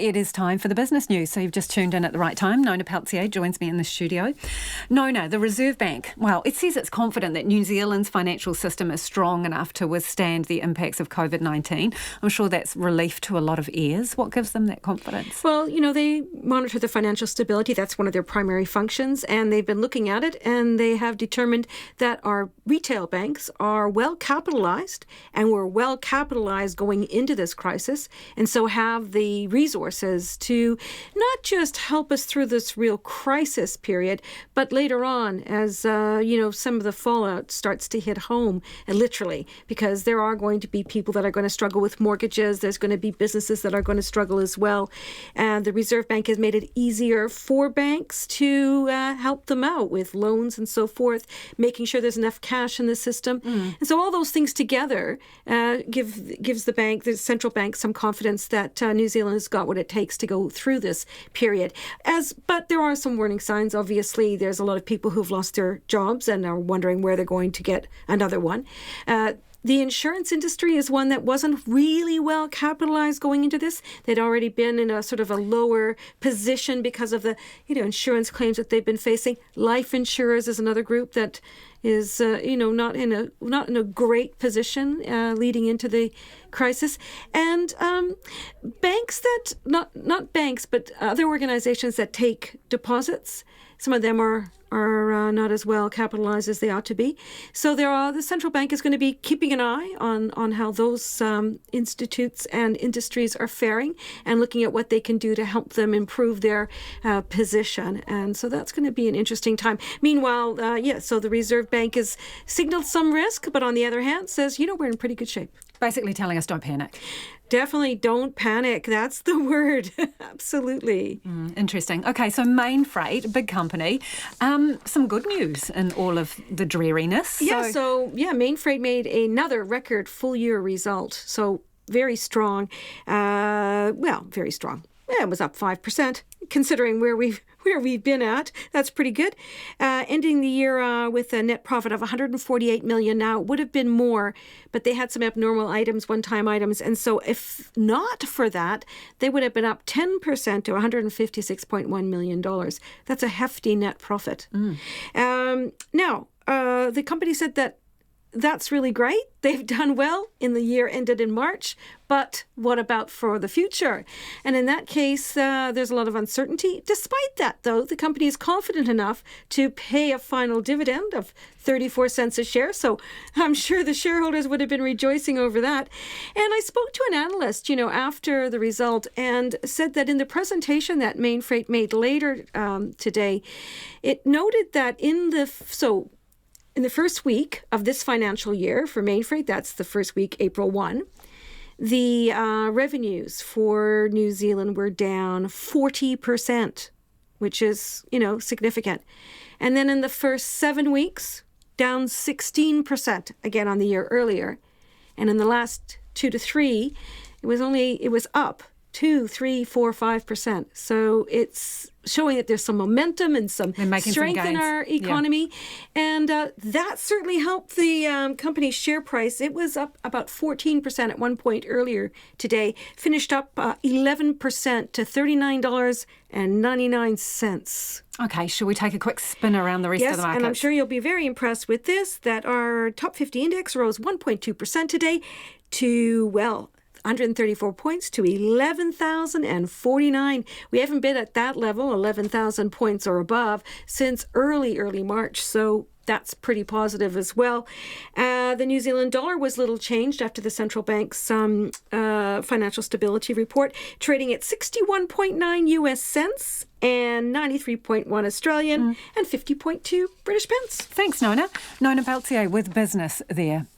It is time for the business news. So you've just tuned in at the right time. Nona Peltier joins me in the studio. Nona, the Reserve Bank, well, it says it's confident that New Zealand's financial system is strong enough to withstand the impacts of COVID-19. I'm sure that's relief to a lot of ears. What gives them that confidence? Well, they monitor the financial stability. That's one of their primary functions, and they've been looking at it, and they have determined that our retail banks are well capitalized, and were well capitalized going into this crisis, and so have the resources to not just help us through this real crisis period, but later on as, some of the fallout starts to hit home, and literally, because there are going to be people that are going to struggle with mortgages. There's going to be businesses that are going to struggle as well. And the Reserve Bank has made it easier for banks to help them out with loans and so forth, making sure there's enough cash in the system. And so all those things together gives the central bank, some confidence that New Zealand has got what it takes to go through this period. But there are some warning signs. Obviously, there's a lot of people who've lost their jobs and are wondering where they're going to get another one. The insurance industry is one that wasn't really well capitalized going into this. They'd already been in a sort of a lower position because of the insurance claims that they've been facing. Life insurers is another group that is not in a great position leading into the crisis. And banks that not banks but other organizations that take deposits, some of them are not as well capitalized as they ought to be. So the central bank is going to be keeping an eye on how those institutes and industries are faring and looking at what they can do to help them improve their position. And so that's going to be an interesting time. Meanwhile, so the Reserve Bank has signaled some risk, but on the other hand says, we're in pretty good shape. Basically telling us don't panic. Definitely don't panic. That's the word. Absolutely. Interesting. Okay, so Mainfreight, big company. Some good news in all of the dreariness. Mainfreight made another record full-year result. So very strong. Very strong. Yeah, it was up 5%, considering where we've been at. That's pretty good. Ending the year with a net profit of $148 million. Now, it would have been more, but they had some abnormal items, one-time items. And so if not for that, they would have been up 10% to $156.1 million. That's a hefty net profit. Now, the company said that that's really great. They've done well in the year ended in March, but what about for the future? And in that case, there's a lot of uncertainty. Despite that, though, the company is confident enough to pay a final dividend of 34 cents a share. So I'm sure the shareholders would have been rejoicing over that. And I spoke to an analyst, after the result and said that in the presentation that Mainfreight made later today, it noted that in the first week of this financial year for Mainfreight, that's the first week, April 1, the revenues for New Zealand were down 40%, which is, significant. And then in the first 7 weeks, down 16%, again on the year earlier. And in the last 2 to 3, it was up 2, 3, 4, 5%. So it's showing that there's some momentum and some strength in our economy. Yeah. And that certainly helped the company's share price. It was up about 14% at one point earlier today, finished up 11% to $39.99. Okay, shall we take a quick spin around the rest of the market? Yes, and I'm sure you'll be very impressed with this, that our top 50 index rose 1.2% today to, 134 points to 11,049. We haven't been at that level, 11,000 points or above, since early March. So that's pretty positive as well. The New Zealand dollar was little changed after the central bank's financial stability report, trading at 61.9 US cents and 93.1 Australian and 50.2 British pence. Thanks, Nona. Nona Peltier with Business there.